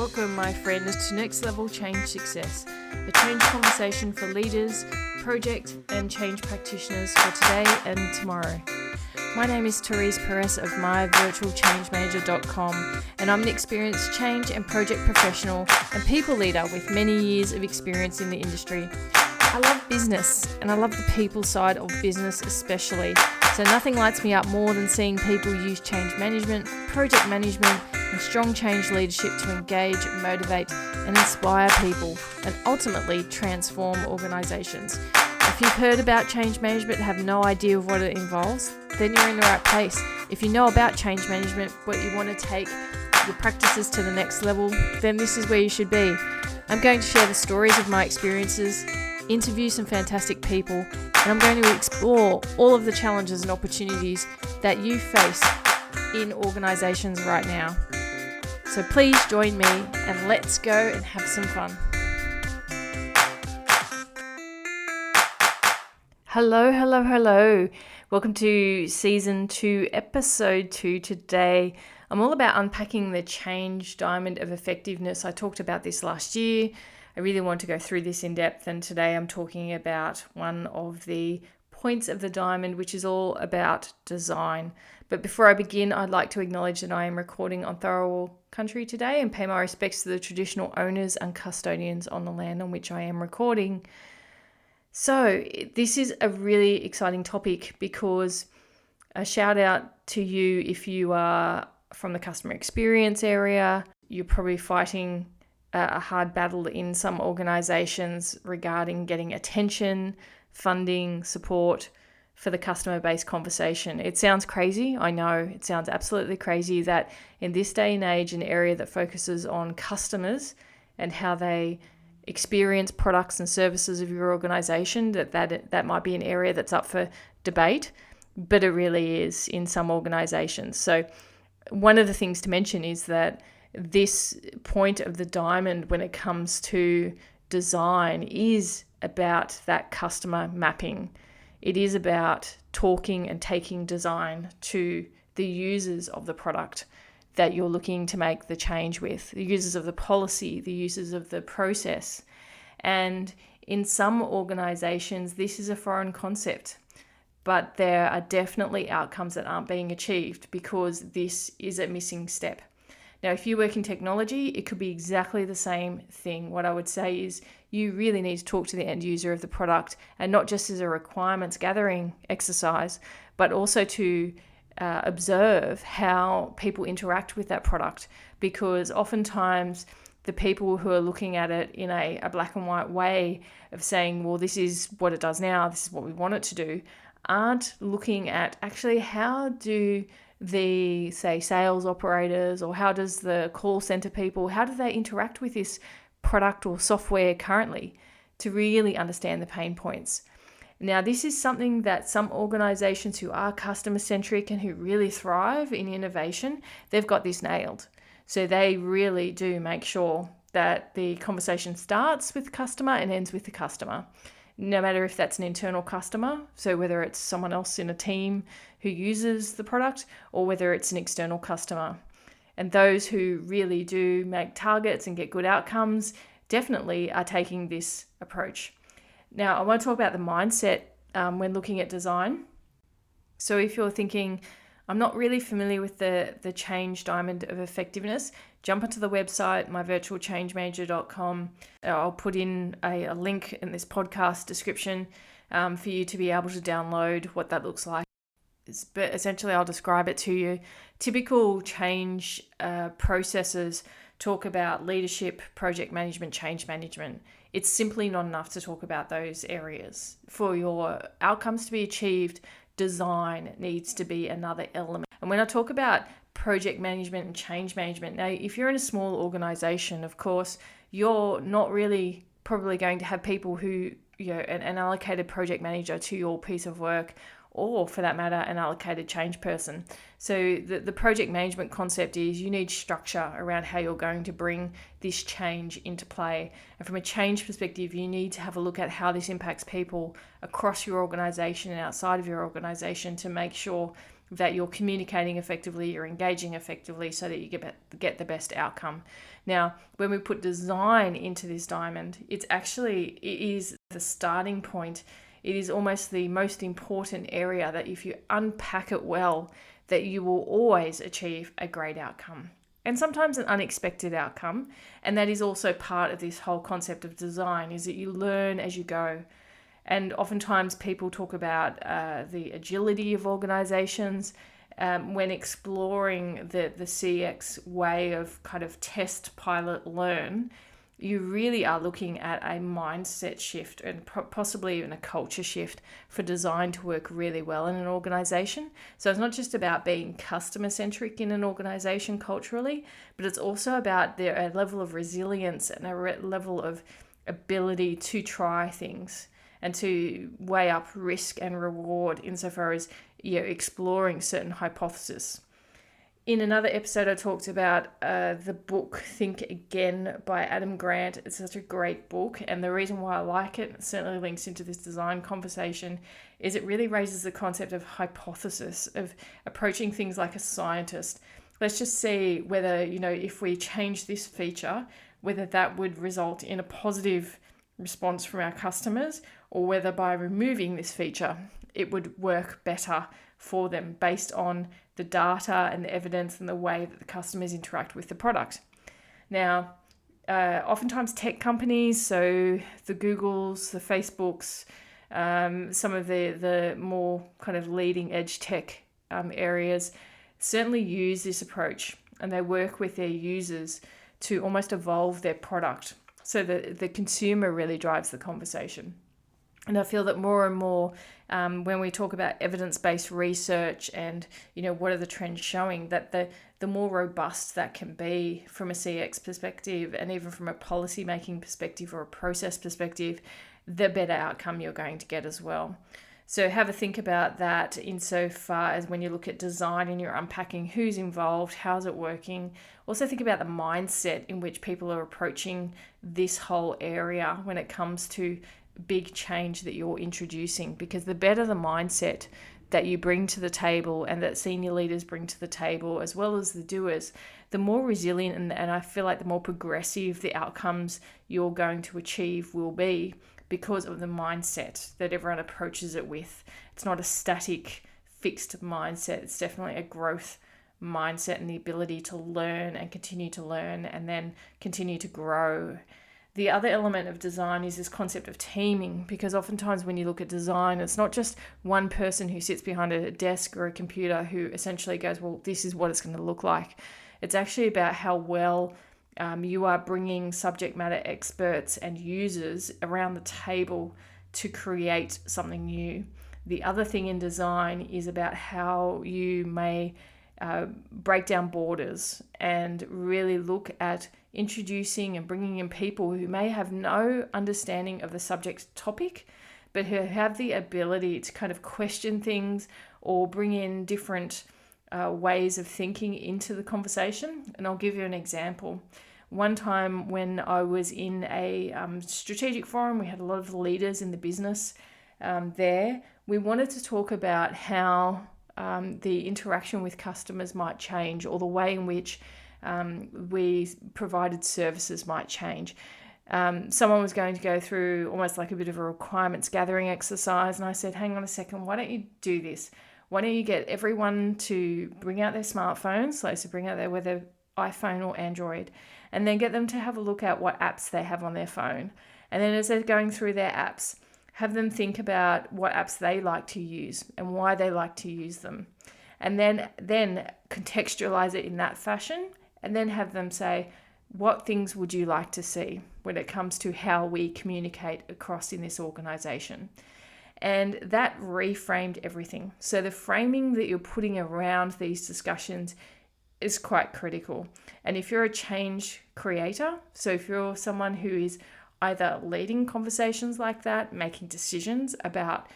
Welcome, my friends, to Next Level Change Success, a change conversation for leaders, project and change practitioners for today and tomorrow. My name is Therese Perez of myvirtualchangemanager.com, and I'm an experienced change and project professional and people leader with many years of experience in the industry. I love business, and I love the people side of business especially. So nothing lights me up more than seeing people use change management, project management, and strong change leadership to engage, motivate, and inspire people, and ultimately transform organisations. If you've heard about change management and have no idea of what it involves, then you're in the right place. If you know about change management, but you want to take your practices to the next level, then this is where you should be. I'm going to share the stories of my experiences, interview some fantastic people, and I'm going to explore all of the challenges and opportunities that you face in organisations right now. So please join me and let's go and have some fun. Hello. Welcome to Season 2, Episode 2 today. I'm all about unpacking the change diamond of effectiveness. I talked about this last year. I really want to go through this in depth, and today I'm talking about one of the points of the diamond, which is all about design. But before I begin, I'd like to acknowledge that I am recording on Tharawal country today and pay my respects to the traditional owners and custodians on the land on which I am recording. So this is a really exciting topic because a shout out to you if you are from the customer experience area. You're probably fighting a hard battle in some organizations regarding getting attention, funding, support for the customer-based conversation. It sounds crazy. I know it sounds absolutely crazy that in this day and age, an area that focuses on customers and how they experience products and services of your organization, that might be an area that's up for debate, but it really is in some organizations. So one of the things to mention is that this point of the diamond when it comes to design is about that customer mapping. It is about talking and taking design to the users of the product that you're looking to make the change with, the users of the policy, the users of the process. And in some organizations, this is a foreign concept, but there are definitely outcomes that aren't being achieved because this is a missing step. Now, if you work in technology, it could be exactly the same thing. What I would say is you really need to talk to the end user of the product, and not just as a requirements gathering exercise, but also to observe how people interact with that product, because oftentimes the people who are looking at it in a black and white way of saying, well, this is what it does now, this is what we want it to do, aren't looking at actually how do the, say, sales operators, or how does the call center people, how do they interact with this product or software currently to really understand the pain points. Now, this is something that some organizations who are customer-centric and who really thrive in innovation, they've got this nailed. So they really do make sure that the conversation starts with the customer and ends with the customer. No matter if that's an internal customer, so whether it's someone else in a team who uses the product, or whether it's an external customer. And those who really do make targets and get good outcomes definitely are taking this approach. Now, I want to talk about the mindset when looking at design. So if you're thinking, I'm not really familiar with the change diamond of effectiveness, jump onto the website, myvirtualchangemanager.com. I'll put in a link in this podcast description for you to be able to download what that looks like. But essentially, I'll describe it to you. Typical change processes talk about leadership, project management, change management. It's simply not enough to talk about those areas. For your outcomes to be achieved, design needs to be another element. And when I talk about project management and change management, now if you're in a small organization, of course, you're not really probably going to have people who, an allocated project manager to your piece of work, or for that matter, an allocated change person. So the project management concept is you need structure around how you're going to bring this change into play. And from a change perspective, you need to have a look at how this impacts people across your organization and outside of your organization to make sure that you're communicating effectively, you're engaging effectively so that you get the best outcome. Now, when we put design into this diamond, it is the starting point. It is almost the most important area that if you unpack it well, that you will always achieve a great outcome. And sometimes an unexpected outcome. And that is also part of this whole concept of design, is that you learn as you go. And oftentimes people talk about the agility of organizations when exploring the CX way of kind of test, pilot, learn. You really are looking at a mindset shift and possibly even a culture shift for design to work really well in an organization. So it's not just about being customer centric in an organization culturally, but it's also about a level of resilience and a level of ability to try things and to weigh up risk and reward insofar as exploring certain hypotheses. In another episode, I talked about the book Think Again by Adam Grant. It's such a great book, and the reason why I like it certainly links into this design conversation, is it really raises the concept of hypothesis, of approaching things like a scientist. Let's just see whether, if we change this feature, whether that would result in a positive response from our customers, or whether by removing this feature, it would work better for them based on the data and the evidence and the way that the customers interact with the product. Now, oftentimes tech companies, so the Googles, the Facebooks, some of the more kind of leading edge tech areas certainly use this approach, and they work with their users to almost evolve their product so that the consumer really drives the conversation. And I feel that more and more when we talk about evidence-based research and, what are the trends showing, that the more robust that can be from a CX perspective and even from a policy-making perspective or a process perspective, the better outcome you're going to get as well. So have a think about that insofar as when you look at design and you're unpacking who's involved, how's it working. Also think about the mindset in which people are approaching this whole area when it comes to big change that you're introducing, because the better the mindset that you bring to the table and that senior leaders bring to the table, as well as the doers, the more resilient and I feel like the more progressive the outcomes you're going to achieve will be, because of the mindset that everyone approaches it with. It's not a static, fixed mindset. It's definitely a growth mindset and the ability to learn and continue to learn and then continue to grow. The other element of design is this concept of teaming, because oftentimes when you look at design, it's not just one person who sits behind a desk or a computer who essentially goes, well, this is what it's going to look like. It's actually about how well you are bringing subject matter experts and users around the table to create something new. The other thing in design is about how you may break down borders and really look at introducing and bringing in people who may have no understanding of the subject topic, but who have the ability to kind of question things or bring in different ways of thinking into the conversation. And I'll give you an example. One time when I was in a strategic forum, we had a lot of leaders in the business there. We wanted to talk about how the interaction with customers might change, or the way in which we provided services might change. Someone was going to go through almost like a bit of a requirements gathering exercise, and I said, hang on a second, why don't you do this? Why don't you get everyone to bring out their smartphones, so bring out whether iPhone or Android, and then get them to have a look at what apps they have on their phone. And then as they're going through their apps, have them think about what apps they like to use and why they like to use them. And then contextualize it in that fashion, and then have them say, what things would you like to see when it comes to how we communicate across in this organization? And that reframed everything. So the framing that you're putting around these discussions is quite critical. And if you're a change creator, so if you're someone who is either leading conversations like that, making decisions about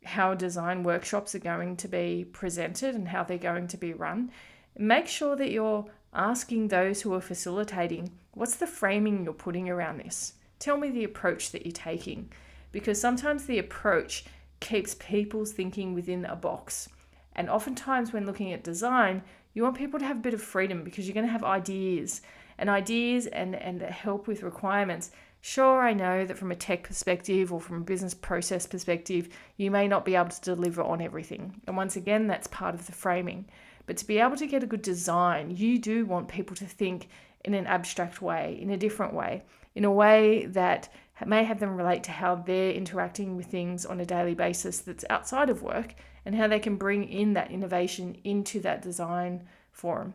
how design workshops are going to be presented and how they're going to be run, make sure that you're asking those who are facilitating, what's the framing you're putting around this? Tell me the approach that you're taking, because sometimes the approach keeps people's thinking within a box. And oftentimes when looking at design, you want people to have a bit of freedom because you're going to have ideas and help with requirements. Sure, I know that from a tech perspective or from a business process perspective, you may not be able to deliver on everything. And once again, that's part of the framing. But to be able to get a good design, you do want people to think in an abstract way, in a different way, in a way that may have them relate to how they're interacting with things on a daily basis that's outside of work and how they can bring in that innovation into that design forum.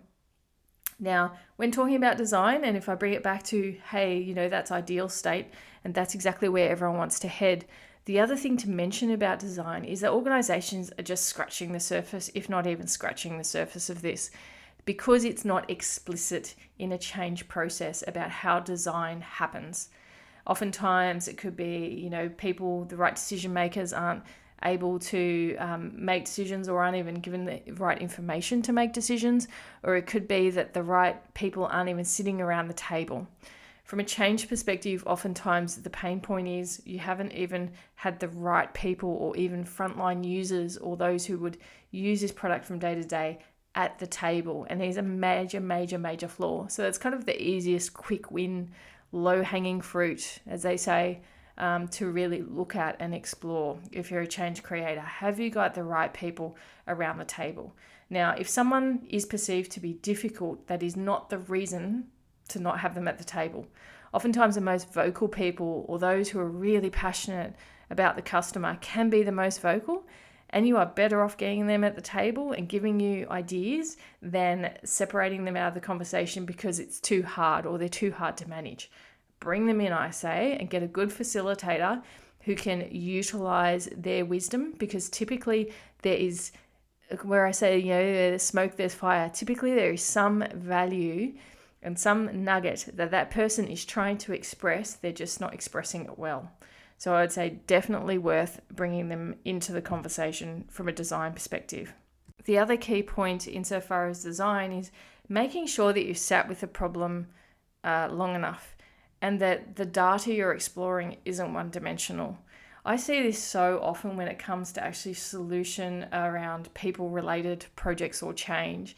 Now, when talking about design, and if I bring it back to, hey, that's ideal state, and that's exactly where everyone wants to head, the other thing to mention about design is that organizations are just scratching the surface, if not even scratching the surface of this, because it's not explicit in a change process about how design happens. Oftentimes it could be, people, the right decision makers aren't able to make decisions or aren't even given the right information to make decisions, or it could be that the right people aren't even sitting around the table. From a change perspective, oftentimes the pain point is you haven't even had the right people or even frontline users or those who would use this product from day to day at the table. And there's a major flaw. So that's kind of the easiest quick win, low-hanging fruit, as they say, to really look at and explore if you're a change creator. Have you got the right people around the table? Now, if someone is perceived to be difficult, that is not the reason to not have them at the table. Oftentimes the most vocal people or those who are really passionate about the customer can be the most vocal, and you are better off getting them at the table and giving you ideas than separating them out of the conversation because it's too hard or they're too hard to manage. Bring them in, I say, and get a good facilitator who can utilize their wisdom, because typically there is, where I say, there's smoke, there's fire, typically there is some value and some nugget that person is trying to express, they're just not expressing it well. So I would say definitely worth bringing them into the conversation from a design perspective. The other key point insofar as design is making sure that you've sat with the problem long enough and that the data you're exploring isn't one-dimensional. I see this so often when it comes to actually solution around people-related projects or change,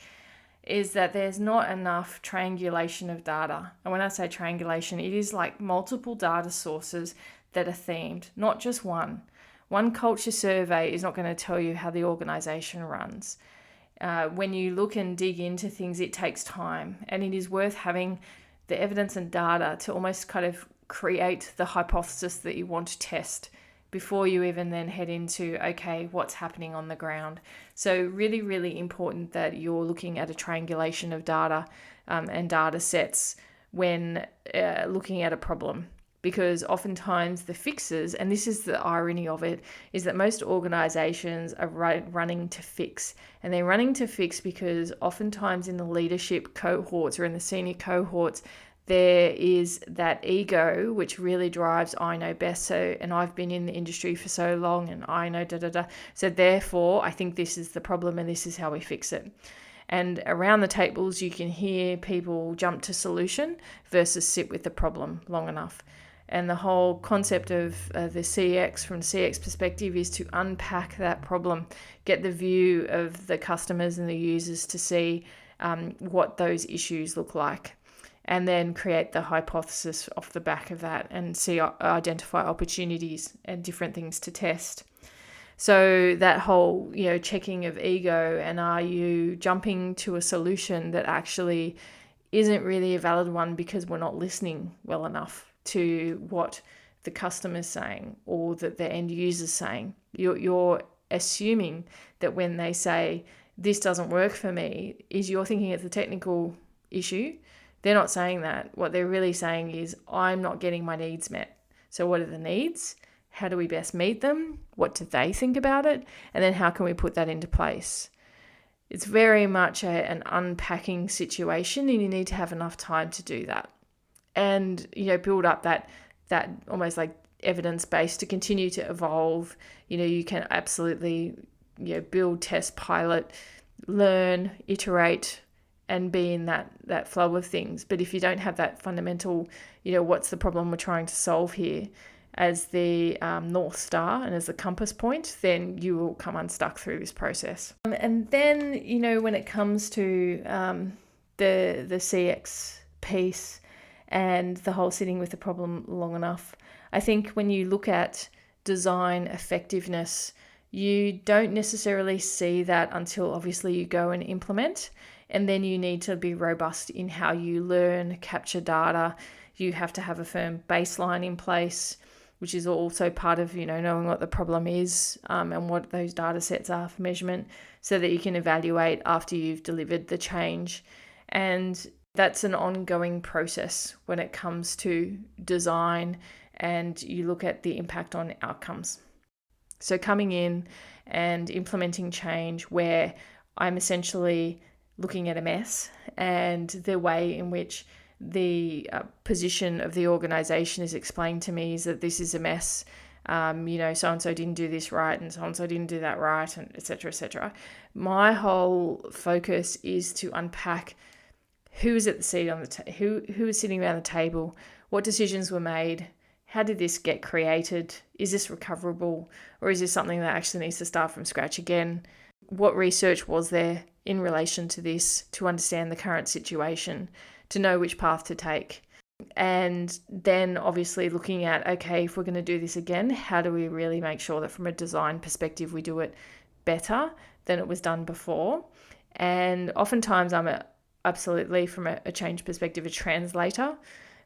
is that there's not enough triangulation of data. And when I say triangulation, it is like multiple data sources that are themed, not just one. One culture survey is not going to tell you how the organization runs. When you look and dig into things, it takes time, and it is worth having the evidence and data to almost kind of create the hypothesis that you want to test before you even then head into, okay, what's happening on the ground. So really, really important that you're looking at a triangulation of data and data sets when looking at a problem. Because oftentimes the fixes, and this is the irony of it, is that most organizations are running to fix. And they're running to fix because oftentimes in the leadership cohorts or in the senior cohorts, there is that ego which really drives I know best. So, and I've been in the industry for so long and I know So therefore, I think this is the problem and this is how we fix it. And around the tables, you can hear people jump to solution versus sit with the problem long enough. And the whole concept of the CX from CX perspective is to unpack that problem, get the view of the customers and the users to see what those issues look like, and then create the hypothesis off the back of that and identify opportunities and different things to test. So that whole, checking of ego, and are you jumping to a solution that actually isn't really a valid one because we're not listening well enough to what the customer's saying or that the end user's saying. You're assuming that when they say, this doesn't work for me, you're thinking it's a technical issue. They're not saying that. What they're really saying is, I'm not getting my needs met. So what are the needs? How do we best meet them? What do they think about it? And then how can we put that into place? It's very much an unpacking situation, and you need to have enough time to do that. And, build up that almost like evidence base to continue to evolve. You can absolutely, build, test, pilot, learn, iterate, and be in that flow of things. But if you don't have that fundamental, what's the problem we're trying to solve here, as the North Star and as the compass point, then you will come unstuck through this process. And then, when it comes to the CX piece and the whole sitting with the problem long enough, I think when you look at design effectiveness, you don't necessarily see that until obviously you go and implement. And then you need to be robust in how you learn, capture data. You have to have a firm baseline in place, which is also part of, knowing what the problem is and what those data sets are for measurement, so that you can evaluate after you've delivered the change. And that's an ongoing process when it comes to design, and you look at the impact on outcomes. So coming in and implementing change where I'm essentially looking at a mess, and the way in which the position of the organization is explained to me is that this is a mess. So-and-so didn't do this right, and so-and-so didn't do that right, and et cetera, et cetera. My whole focus is to unpack who is at the seat on the who is sitting around the table, what decisions were made, how did this get created, is this recoverable, or is this something that actually needs to start from scratch again? What research was there in relation to this to understand the current situation, to know which path to take? And then obviously looking at, okay, if we're going to do this again, how do we really make sure that from a design perspective we do it better than it was done before? And oftentimes I'm absolutely, from a change perspective, a translator,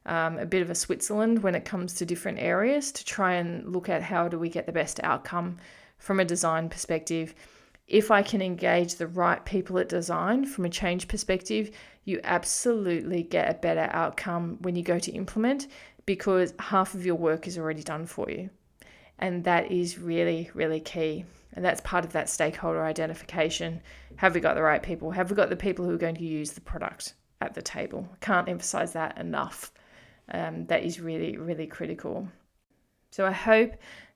a bit of a Switzerland when it comes to different areas, to try and look at how do we get the best outcome from a design perspective. If I can engage the right people at design from a change perspective, you absolutely get a better outcome when you go to implement, because half of your work is already done for you. And that is really, really key. And that's part of that stakeholder identification. Have we got the right people? Have we got the people who are going to use the product at the table? I can't emphasize that enough. That is really, really critical. So I hope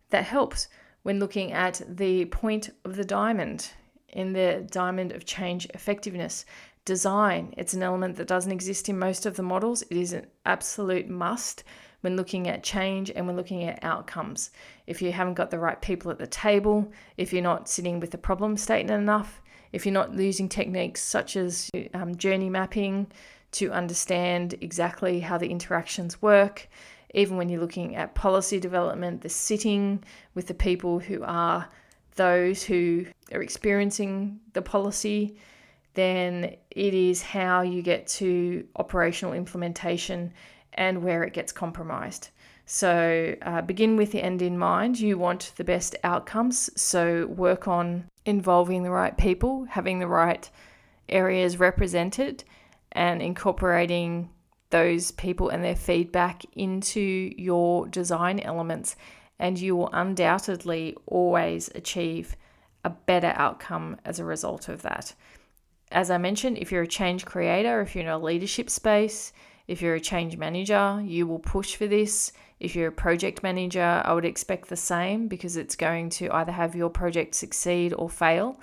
that helps when looking at the point of the diamond, in the diamond of change effectiveness. Design, it's an element that doesn't exist in most of the models. It is an absolute must when looking at change and when looking at outcomes. If you haven't got the right people at the table, if you're not sitting with the problem statement enough, if you're not using techniques such as journey mapping to understand exactly how the interactions work, even when you're looking at policy development, the sitting with the people who are those who are experiencing the policy, then it is how you get to operational implementation and where it gets compromised. So begin with the end in mind. You want the best outcomes, so work on involving the right people, having the right areas represented, and incorporating those people and their feedback into your design elements, and you will undoubtedly always achieve a better outcome as a result of that. As I mentioned, if you're a change creator, if you're in a leadership space, if you're a change manager, you will push for this. If you're a project manager, I would expect the same, because it's going to either have your project succeed or fail.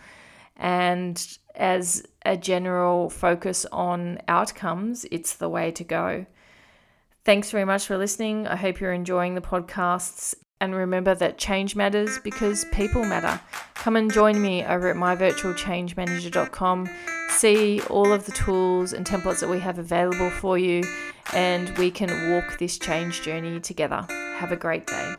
And as a general focus on outcomes, it's the way to go. Thanks very much for listening. I hope you're enjoying the podcasts. And remember that change matters because people matter. Come and join me over at myvirtualchangemanager.com. See all of the tools and templates that we have available for you, and we can walk this change journey together. Have a great day.